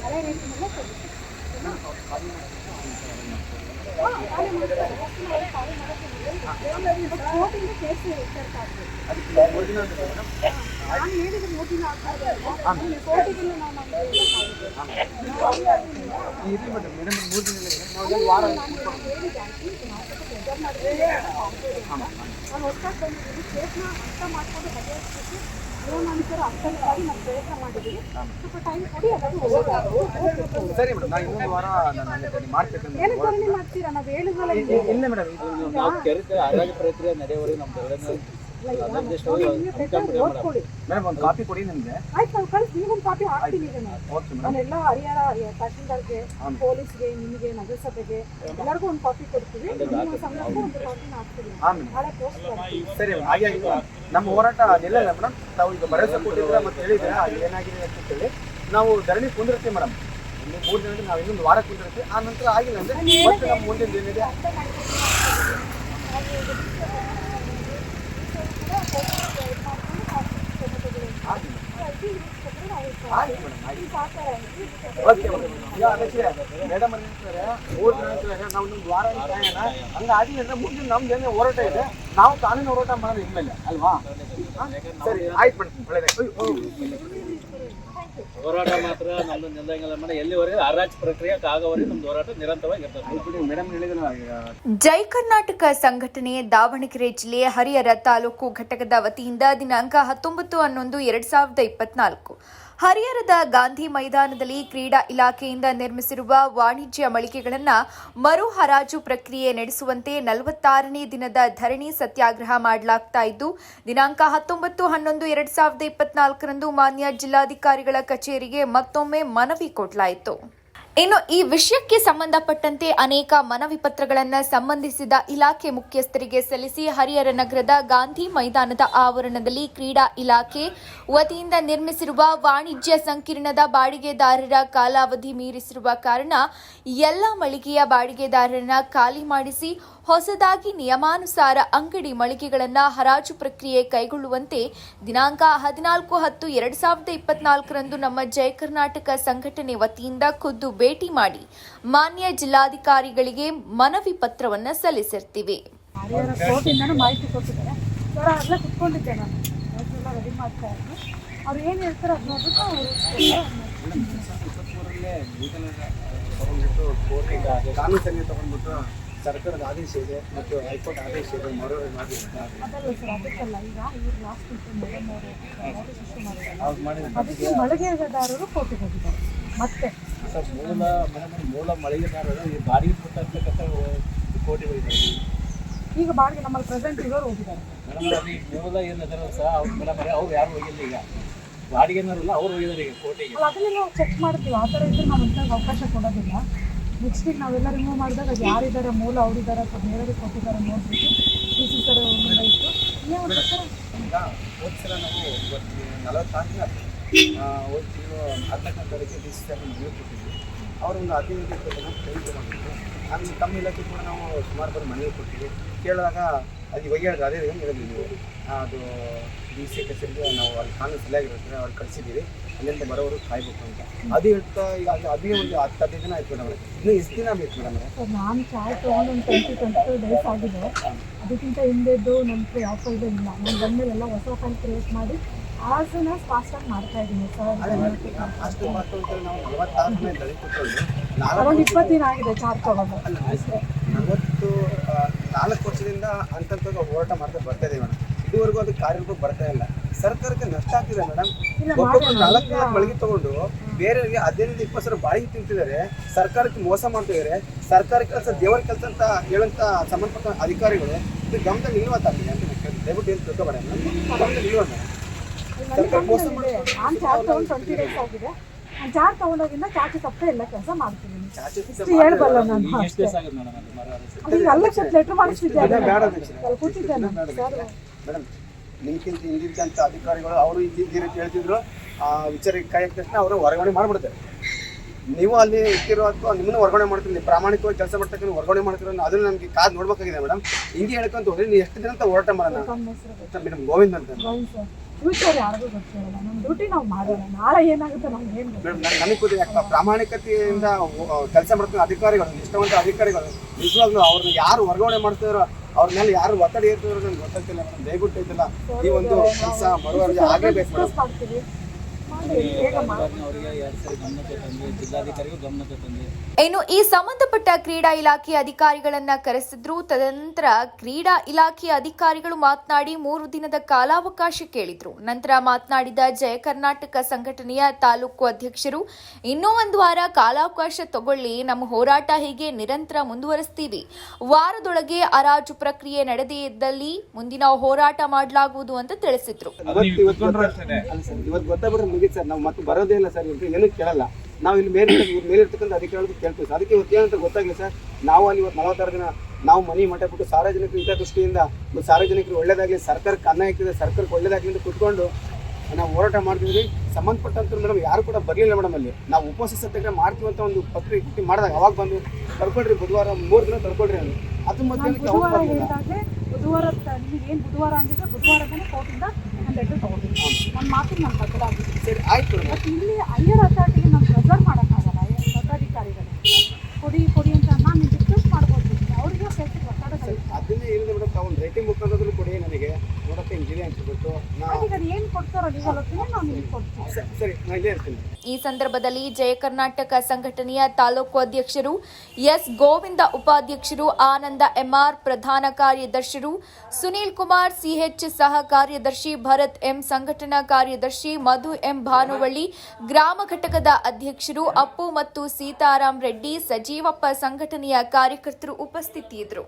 ಹಳೆ ರೇಟಿನಲ್ಲೇ ಕೊಡ್ತೀವಿ. ಕೋಟಿಂದ ಕೇಸ್ ಇರ್ತಾರೆ. ನಾನು ಹೇಳಿದ್ರೆ ನೋಟಿನ ಕೋಟಿಗಿಲ್ಲ ನಾನು ನಾನು ಹೊಸದಾಗಿ ಬಂದಿದ್ದೀನಿ. ಕೇಸ್ನ ಅರ್ಥ ಮಾಡ್ಕೊಂಡು ಬಗೆಹರಿಸಲಿಕ್ಕೆ ಲೋನ್ ಅನುಸಾರ ಅರ್ಥವಾಗಿ ನಾವು ಪ್ರಯತ್ನ ಮಾಡಿದ್ದೀವಿ. ಸ್ವಲ್ಪ ಟೈಮ್ ಕೊಡಿ. ಸರಿ ಮೇಡಮ್, ನಾನು ಇನ್ನೊಂದು ವಾರ ಮಾಡ್ತೇನೆ. ಏನು ಧರಣಿ ಮಾಡ್ತೀರಾ? ನಾವು ಹೇಳಿದ್ವಲ್ಲ. ಇಲ್ಲ ಮೇಡಮ್, ಪ್ರಕ್ರಿಯೆ ನಡೆಯುವವರೆಗೆ ನಮ್ಮ ಮೇಡಮ್ ಒಂದು ಕಾಪಿ ಕೊಡಿ ನನಗೆ. ಆಯ್ತು, ನಾವು ಕಳಿಸಿ. ನೀವೊಂದು ಕಾಪಿ ಹಾಕ್ತೀನಿ. ನಾನೆಲ್ಲ ಹರಿಹರ ತಹಶೀಲ್ದಾರ್ಗೆ, ಪೊಲೀಸ್ಗೆ, ನಿಮಗೆ, ನಗರಸಭೆಗೆ ಎಲ್ಲರಿಗೂ ಒಂದು ಕಾಪಿ ಕೊಡ್ತೀವಿ. ನಿಮ್ಮ ಸಂಘಕ್ಕೂ ಒಂದು ಕಾಪಿನ ಹಾಕ್ತೀವಿ. ನಾಳೆ ಪೋಸ್ಟ್ ಮಾಡ್ತೀವಿ. ಸರಿ, ಹಾಗೆ ನಮ್ಮ ಹೋರಾಟ ನಿಲ್ಲಲ್ಲ ಮೇಡಮ್. ತಾವು ಈಗ ಭರವಸೆ ಕೊಟ್ಟಿದ್ರೆ ಮತ್ತೆ ಹೇಳಿದ್ರೆ ಅದು ಏನಾಗಿದೆ ಅಂತ ಹೇಳಿ ನಾವು ಧರಣಿ ಕುಂದಿರ್ತೀವಿ ಮೇಡಮ್. ಇನ್ನು 3 ದಿನಕ್ಕೆ ನಾವು ಇನ್ನೊಂದು ವಾರ ಕುಂದಿರ್ತೀವಿ. ಆ ನಂತರ ಆಗಿಲ್ಲ ಅಂದ್ರೆ ಮತ್ತೆ ನಮ್ಮ ಮುಂದಿನ ಏನಿದೆ ಮೇಡಮ್ ಅಂತಾರೆ 3 ದಿನ ನಾವು ಇನ್ನೊಂದು ವಾರ ಹಂಗಾಗಿಲ್ಲ ಅಂದ್ರೆ ಮುಂದಿನ ನಮ್ದು ಏನೇ ಹೋರಾಟ ಇದೆ ನಾವು ಕಾನೂನು ಹೋರಾಟ ಮಾಡೋದು ಇನ್ಮೇಲೆ ಅಲ್ವಾ? ಸರಿ, ಆಯ್ತು ಮೇಡಮ್, ಒಳ್ಳೆಯದಾಯ್ತು. ಹೋರಾಟ ಮಾತ್ರ ನಮ್ದು ನಿಲ್ಲಂಗಿಲ್ಲ ಮೇಡಮ್. ಎಲ್ಲಿವರೆಗೆ ಹರಾಜು ಪ್ರಕ್ರಿಯೆ ಆಗೋವರೆಗೆ ನಮ್ದು ಹೋರಾಟ ನಿರಂತರವಾಗಿ ಇರ್ತದೆ ಮೇಡಮ್. ಹೇಳಿದ್ರೆ ಜೈ ಕರ್ನಾಟಕ ಸಂಘಟನೆ ದಾವಣಗೆರೆ ಜಿಲ್ಲೆ ಹರಿಹರ ತಾಲೂಕು ಘಟಕದ ವತಿಯಿಂದ ದಿನಾಂಕ 19/11/2024 ಹರಿಹರದ ಗಾಂಧಿ ಮೈದಾನದಲ್ಲಿ ಕ್ರೀಡಾ ಇಲಾಖೆಯಿಂದ ನಿರ್ಮಿಸಿರುವ ವಾಣಿಜ್ಯ ಮಳಿಗೆಗಳನ್ನು ಮರು ಹರಾಜು ಪ್ರಕ್ರಿಯೆ ನಡೆಸುವಂತೆ 46ನೇ ದಿನದ ಧರಣಿ ಸತ್ಯಾಗ್ರಹ ಮಾಡಲಾಗ್ತಾ ಇದ್ದು, ದಿನಾಂಕ 19/11/2024 ಮಾನ್ಯ ಜಿಲ್ಲಾಧಿಕಾರಿಗಳ ಕಚೇರಿಗೆ ಮತ್ತೊಮ್ಮೆ ಮನವಿ ಕೊಡಲಾಯಿತು. ಇನ್ನು ಈ ವಿಷಯಕ್ಕೆ ಸಂಬಂಧಪಟ್ಟಂತೆ ಅನೇಕ ಮನವಿ ಪತ್ರಗಳನ್ನು ಸಂಬಂಧಿಸಿದ ಇಲಾಖೆ ಮುಖ್ಯಸ್ಥರಿಗೆ ಸಲ್ಲಿಸಿ ಹರಿಹರ ನಗರದ ಗಾಂಧಿ ಮೈದಾನದ ಆವರಣದಲ್ಲಿ ಕ್ರೀಡಾ ಇಲಾಖೆ ವತಿಯಿಂದ ನಿರ್ಮಿಸಿರುವ ವಾಣಿಜ್ಯ ಸಂಕೀರ್ಣದ ಬಾಡಿಗೆದಾರರ ಕಾಲಾವಧಿ ಮೀರಿಸಿರುವ ಕಾರಣ ಎಲ್ಲ ಮಳಿಗೆಯ ಬಾಡಿಗೆದಾರರನ್ನ ಖಾಲಿ ಮಾಡಿಸಿ ಹೊಸದಾಗಿ ನಿಯಮಾನುಸಾರ ಅಂಗಡಿ ಮಳಿಗೆಗಳನ್ನು ಹರಾಜು ಪ್ರಕ್ರಿಯೆ ಕೈಗೊಳ್ಳುವಂತೆ ದಿನಾಂಕ 14/10/2024 ನಮ್ಮ ಜಯ ಕರ್ನಾಟಕ ಸಂಘಟನೆ ವತಿಯಿಂದ ಖುದ್ದು ಭೇಟಿ ಮಾಡಿ ಮಾನ್ಯ ಜಿಲ್ಲಾಧಿಕಾರಿಗಳಿಗೆ ಮನವಿ ಪತ್ರವನ್ನು ಸಲ್ಲಿಸಿರ್ತೀವಿ. ಮಾಹಿತಿ ಕೊಟ್ಟಿದ್ದಾರೆ ಸರ್. ಅಲ್ಲೇ ಕುತ್ಕೊಂಡಿದ್ದೆ ನಾನು, ಎಲ್ಲ ರೆಡಿ ಮಾಡ್ತಾ ಇದ್ದೀನಿ. ಅವ್ರು ಏನು ಹೇಳ್ತಾರೆ ಅದು ನೋಡ್ಬಿಟ್ಟು ಕಾನೂನು ಸಂಗತಿ ತಗೊಂಡ್ಬಿಟ್ಟು ಸರ್ಕಾರದ ಆದೇಶ ಇದೆ ಮತ್ತು ಹೈಕೋರ್ಟ್ ಆದೇಶ ಇದೆ. ಅದಲ್ಲ ಸರ್, ಅದಕ್ಕಲ್ಲ. ಈಗ ಇವ್ರು ಲಾಸ್ಟ್ ಅದಕ್ಕೆ ಮಳಿಗೆದಾರರು ಕೋರ್ಟಿಗೆ ಹೋಗಿದ್ದಾರೆ. ಮತ್ತೆ ಸರ್ ಮೂಲ ಮಳಿಗೆದಾರರು ಈ ಬಾಡಿಗೆ ಕೊಟ್ಟಿರ್ತಕ್ಕಂಥ ಕೋಟಿ ಹೋಗಿದ್ದಾರೆ. ಈಗ ಬಾಡಿಗೆ ನಮ್ಮಲ್ಲಿ ಪ್ರೆಸೆಂಟ್ ಇರೋರು ಹೋಗಿದ್ದಾರೆ ಮೇಡಮ್. ಮೂಲ ಏನಿದಾರ ಸಹ ಅವ್ರು ಮೇಡಮ್ ಅವ್ರು ಯಾರು ಹೋಗಿಲ್ಲ. ಈಗ ಬಾಡಿಗೆನಾರಲ್ಲ ಅವ್ರು ಹೋಗಿದ್ದಾರೆ ಈಗ ಕೋರ್ಟಿಗೆ. ಅದನ್ನೆಲ್ಲ ನಾವು ಚೆಕ್ ಮಾಡ್ತೀವಿ. ಆ ಥರ ಇದ್ರೆ ನಾವು ಇಂಥದ್ದು ಅವಕಾಶ ಕೊಡೋದಿಲ್ಲ. ನೆಕ್ಸ್ಟ್ ಈಗ ನಾವೆಲ್ಲ ರಿಮೂವ್ ಮಾಡಿದಾಗ ಅದು ಯಾರಿದ್ದಾರೆ, ಮೂಲ ಅವರಿದ್ದಾರೆ ಅಥವಾ ಬೇರೆ ಕೊಟ್ಟಿದ್ದಾರೆ ನೋಡ್ಬಿಟ್ಟು ಸಿ ಸರ್ ಇತ್ತು. ಈಗ ಹೋದ್ಸಲ ನಾವು 40 ಹೋದ ತಿಂಗಳು 14ನೇ ತಾರೀಕಿಗೆ ಡಿ ಸಿ ಸರ್ ನೀರು ಕೊಟ್ಟಿದ್ವಿ. ಅವರು ಒಂದು 15 ಜನ ಕೈ ತಗೊಂಡಿದ್ರು. ನಾನು ತಮ್ಮ ಇಲಾಖೆ ಕೂಡ ನಾವು ಸುಮಾರು ಬಾರಿ ಮನೆಗೆ ಕೊಟ್ಟಿದ್ವಿ. ಕೇಳಿದಾಗ ಅದು ಇವಾಗ ಹೇಳಿದ್ರೆ ಅದೇ ಹೇಳಿದ್ವಿ. ಅದು ಡಿ ಸಿ ಕಚೇರಿಗೆ ನಾವು ಅಲ್ಲಿ ಕಾನೂನು ಸಲಹೆಯಾಗಿರುತ್ತೆ ಅವ್ರು ಕಳಿಸಿದ್ದೀವಿ, ಅಲ್ಲಿಂದ ಬರೋವರು ಕಾಯ್ಬೇಕು ಅಂತ. ಅದು ಹೇಳ್ತಾ ಈಗ ಅದೇ ಒಂದು 10-15 ದಿನ ಆಯ್ತು ಮೇಡಮ್. ಇನ್ನೂ ಎಷ್ಟು ದಿನ ಬೇಕು ಮೇಡಮ್? ನಾನು ಚಾಯ್ ತೊಗೊಂಡು ಒಂದು 20-22 ಡೇಸ್ ಆಗಿದೆ. ಅದಕ್ಕಿಂತ ಹಿಂದೆದ್ದು ನಮಗೆ ಯಾವ ಫೈದೆ ಇಲ್ಲ. ನಾನು ಬಂದಮೇಲೆ ಎಲ್ಲ ಹೊಸ ಫೈಲ್ ಕ್ರಿಯೇಟ್ ಮಾಡಿ ಆಸನ ಫಾಸ್ಟಾಗಿ ಮಾಡ್ತಾ ಇದ್ದೀನಿ ಸರ್. ಅಷ್ಟು ಮಾತು ಅಂತ ನಾವು 46ನೇ ದಳಿ ಕೊಟ್ಟರು. ಒಂದು 20 ದಿನ ಆಗಿದೆ ಚಾರ್ಜ್ ತಗೊಂಡು. 44 ವರ್ಷದಿಂದ ಅಂತಂತ ಹೋರಾಟ ಮಾಡ್ತಾ ಬರ್ತಾ ಇದೆ ಮೇಡಮ್. ಇದುವರೆಗೂ ಅದು ಕಾರ್ಯರೂಪಕ್ಕೆ ಬರ್ತಾ ಇಲ್ಲ. ಸರ್ಕಾರಕ್ಕೆ ನಷ್ಟ ಆಗ್ತಿದೆ ಮೇಡಮ್. ಒಬ್ಬೊಬ್ಬರು 4 ಮಳಿಗೆ ತಗೊಂಡು ಬೇರೆಯವರಿಗೆ 15-20 ಸಾವಿರ ಬಾಡಿಗೆ ತಿಂತಿದ್ದಾರೆ. ಸರ್ಕಾರಕ್ಕೆ ಮೋಸ ಮಾಡ್ತಿದ್ದಾರೆ. ಸರ್ಕಾರಿ ಕೆಲಸ ದೇವರ ಕೆಲಸ ಅಂತ ಹೇಳುವಂಥ ಸಂಬಂಧಪಟ್ಟ ಅಧಿಕಾರಿಗಳು ಇದು ಗಮನದಲ್ಲಿ ನಿಲ್ವತ್ತಾಗಿದೆ ಅಂತ ದಯವಿಟ್ಟು ಏನು ತಿಳ್ಕೊಬೇಡ. ಗಮನದಲ್ಲಿ ನಿಲ್ವ ಸರ್ಕಾರ ಮೋಸ ಮಾಡಿ. ನಾನು ಚಾರ್ಜ್ ತಗೊಂಡು 20 ಡೇಸ್ ಆಗಿದೆ. ನಾನು ಚಾರ್ಜ್ ತಗೊಂಡೋಗಿಂದ ಚಾಚು ತಪ್ಪ ಎಲ್ಲ ಕೆಲಸ ಮಾಡ್ತಿದ್ದೀನಿ. ಹೇಳ್ಬಲ್ಲ ನಾನು ಲೆಟರ್ ಮಾಡಿಸ್ತಿದ್ದೆ ಕೂತಿದ್ದೇನೆ ಸರ್. ಮೇಡಮ್ ನಿಮ್ಗಿಂತ ಹಿಂದಿದ್ದಂಥ ಅಧಿಕಾರಿಗಳು ಅವರು ಈ ರೀತಿ ಹೇಳ್ತಿದ್ರು. ವಿಚಾರಕ್ಕೆ ಕೈ ಹಾಕಿದ ತಕ್ಷಣ ಅವರು ಹೊರಗಡೆ ಮಾಡಿಬಿಡ್ತಾರೆ. ನೀವು ಅಲ್ಲಿ ಇಟ್ಟಿರೋ ಅಥವಾ ನಿಮ್ಮನ್ನು ಹೊರಗಡೆ ಮಾಡ್ತೀರಿ, ಪ್ರಾಮಾಣಿಕವಾಗಿ ಕೆಲಸ ಮಾಡ್ತಕ್ಕ ಹೊರಗಡೆ ಮಾಡ್ತೀರೋ ಅದನ್ನು ನಮಗೆ ಕಾದು ನೋಡ್ಬೇಕಾಗಿದೆ ಮೇಡಮ್. ಹಿಂಗೆ ಹೇಳ್ಕೊಂತ ಹೋದ್ರೆ ನೀವು ಎಷ್ಟು ದಿನ ಅಂತ ಹೋರಾಟ ಮಾಡೋಣ ಮೇಡಮ್? ಗೋವಿಂದ್ ಅಂತ. ಫ್ಯೂಚರ್ ಯಾರಿಗೂ ಗೊತ್ತಿರಲ್ಲ. ನಮ್ಮ ಡ್ಯೂಟಿ ನಾವು ಮಾಡೋಣ, ನಾಳೆ ಏನಾಗುತ್ತೆ ನಮ್ಗೆ ಏನು ಗೊತ್ತಿಲ್ಲ. ಮೇಡಮ್ ನನಗೆ ಗೊತ್ತಿದೆ, ಪ್ರಾಮಾಣಿಕತೆಯಿಂದ ಕೆಲಸ ಮಾಡ್ತಿರೋ ಅಧಿಕಾರಿಗಳು, ನಿಷ್ಠಾವಂತ ಅಧಿಕಾರಿಗಳು ನಿಜವಾಗ್ಲೂ ಅವ್ರನ್ನ ಯಾರು ವರ್ಗಾವಣೆ ಮಾಡ್ತಿದಾರೋ ಅವ್ರ ಮೇಲೆ ಯಾರು ಒತ್ತಡ ಇರ್ತಿರೋ ನನಗೆ ಗೊತ್ತಾಗ್ತಿಲ್ಲ ಮೇಡಮ್. ದಯವಿಟ್ಟು ಇದೆಲ್ಲ ಈ ಒಂದು ಕೆಲಸ ಮರುವರ್ಜಿ ಆಗಲೇಬೇಕು ಮೇಡಮ್. ಡಿಸ್ಕಸ್ ಮಾಡ್ತೀವಿ, ಮಾಡಿ ಬೇಗ ಮಾಡಿ. ಅವರಿಗೆ 2 ಸರಿ ಗಮನಕ್ಕೆ ತಂದು ಜಿಲ್ಲಾಧಿಕಾರಿಗೂ ಗಮನಕ್ಕೆ ತಂದು ಇನ್ನು ಈ ಸಂಬಂಧಪಟ್ಟ ಕ್ರೀಡಾ ಇಲಾಖೆ ಅಧಿಕಾರಿಗಳನ್ನ ಕರೆಸಿದ್ರು. ತದನಂತರ ಕ್ರೀಡಾ ಇಲಾಖೆಯ ಅಧಿಕಾರಿಗಳು ಮಾತನಾಡಿ 3 ದಿನದ ಕಾಲಾವಕಾಶ ಕೇಳಿದ್ರು. ನಂತರ ಮಾತನಾಡಿದ ಜಯ ಕರ್ನಾಟಕ ಸಂಘಟನೆಯ ತಾಲೂಕು ಅಧ್ಯಕ್ಷರು, ಇನ್ನೂ 1 ವಾರ ಕಾಲಾವಕಾಶ ತಗೊಳ್ಳಿ, ನಮ್ಮ ಹೋರಾಟ ಹೀಗೆ ನಿರಂತರ ಮುಂದುವರಿಸ್ತೀವಿ. ವಾರದೊಳಗೆ ಹರಾಜು ಪ್ರಕ್ರಿಯೆ ನಡೆದೇ ಇದ್ದಲ್ಲಿ ಮುಂದಿನ ಹೋರಾಟ ಮಾಡಲಾಗುವುದು ಅಂತ ತಿಳಿಸಿದ್ರು. ಇವತ್ತು ಗೊತ್ತಾಗ್ಬಿಟ್ರೆ ಮುಗಿತು ಸರ್, ನಾವು ಮತ್ತೆ ಬರೋದೇ ಇಲ್ಲ ಸರ್, ಇವತ್ತು ಏನೂ ಕೇಳಲ್ಲ. ನಾವು ಇಲ್ಲಿ ಮೇಲಿರ್ತಕ್ಕಂಥ ಅಧಿಕಾರಿಗಳು ಕೇಳ್ತೀವಿ ಸರ್. ಅದಕ್ಕೆ ಇವತ್ತು ಏನಂತ ಗೊತ್ತಾಗಲಿ ಸರ್, ನಾವು ಅಲ್ಲಿ ಇವತ್ತು 46 ದಿನ ನಾವು ಮನೆ ಮಠ ಬಿಟ್ಟು ಸಾರ್ವಜನಿಕರು ಹಿತದೃಷ್ಟಿಯಿಂದ ಸಾರ್ವಜನಿಕರು ಒಳ್ಳೇದಾಗಲಿ, ಸರ್ಕಾರಕ್ಕೆ ಅನ್ನ ಹಾಕಿದೆ, ಸರ್ಕಾರಕ್ಕೆ ಒಳ್ಳೇದಾಗಲಿ ಅಂತ ಕುತ್ಕೊಂಡು ನಾವು ಹೋರಾಟ ಮಾಡ್ತಿದ್ವಿ. ಸಂಬಂಧಪಟ್ಟಂತ ಮೇಡಮ್ ಯಾರು ಕೂಡ ಬರಲಿಲ್ಲ ಮೇಡಮ್. ಅಲ್ಲಿ ನಾವು ಉಪವಾಸ ಸತ್ಯಾಗ್ರಹ ಮಾಡ್ತೀವಿ ಅಂತ ಒಂದು ಪತ್ರಿಕೆ ಮಾಡಿದಾಗ ಅವಾಗ ಬಂದು ತಡ್ಕೊಳ್ರಿ, ಬುಧವಾರ 3 ದಿನ ತಡ್ಕೊಳ್ರಿ ಅಂತ. ಅದು ಮಧ್ಯಾಹ್ನಕ್ಕೆ ಅವ್ರು ಬುಧವಾರ ಬಂದಿಲ್ಲ. ಹೇಳಿದಾಗೆ ಬುಧವಾರ ನಿಮಗೆ ಏನು ಬುಧವಾರ ಅಂದಿದ್ರೆ ಬುಧವಾರನೇ ಕೋರ್ಟಿಂದ ಒಂದು ಲೆಟರ್ ತಗೊಂಡಿದ್ದೀನಿ. ನನ್ನ ಮಾತಿಗೆ ನಾನು ಬದಲಾಗಿದೆ. ಸರಿ ಆಯ್ತು ಮೇಡಮ್. ಬಟ್ ಇಲ್ಲಿ ಹೈಯರ್ ಅಥಾರಿಟಿಗೆ ನಾವು ಪ್ರೆಸರ್ ಮಾಡೋಕ್ಕಾಗಲ್ಲ. ಪದಾಧಿಕಾರಿಗಳು ಕೊಡಿ ಅಂತ ನಾನು ರಿಕ್ವೆಸ್ಟ್ ಮಾಡ್ಬೋದು. ಅವ್ರಿಗೆ ಕೆಲಸಕ್ಕೆ ಒತ್ತಡ ಅದನ್ನೇ ಹೇಳಿದೆ ಮೇಡಮ್, ತಾವು ಒಂದು ರೈಟಿಂಗ್ ಮುಖಾಂತರ ಕೊಡಿ ನನಗೆ ನೋಡಕ್ಕೆ ಹಿಂಗಿದೆ ಅನ್ಸ್ಬಿಟ್ಟು ಈಗ ಏನು ಕೊಡ್ತಾರೋ ಲೀಗಲ್ ಹೊತ್ತಿಗೆ ನಾವು ನಿಮಗೆ ಕೊಡ್ತೀವಿ. ಸರಿ ನಾನು ಇಲ್ಲೇ ಇರ್ತೀನಿ. ಈ ಸಂದರ್ಭದಲ್ಲಿ ಜಯ ಕರ್ನಾಟಕ ಸಂಘಟನೆಯ ತಾಲೂಕು ಅಧ್ಯಕ್ಷರು ಎಸ್ ಗೋವಿಂದ, ಉಪಾಧ್ಯಕ್ಷರು ಆನಂದ ಎಂಆರ್, ಪ್ರಧಾನ ಕಾರ್ಯದರ್ಶಿರು ಸುನೀಲ್ ಕುಮಾರ್ ಸಿಎಚ್, ಸಹ ಕಾರ್ಯದರ್ಶಿ ಭರತ್ ಎಂ, ಸಂಘಟನಾ ಕಾರ್ಯದರ್ಶಿ ಮಧು ಎಂ ಭಾನುವಳ್ಳಿ, ಗ್ರಾಮ ಘಟಕದ ಅಧ್ಯಕ್ಷರು ಅಪ್ಪು ಮತ್ತು ಸೀತಾರಾಮ್ ರೆಡ್ಡಿ, ಸಜೀವಪ್ಪ ಸಂಘಟನೆಯ ಕಾರ್ಯಕರ್ತರು ಉಪಸ್ಥಿತಿಯಿದ್ದರು.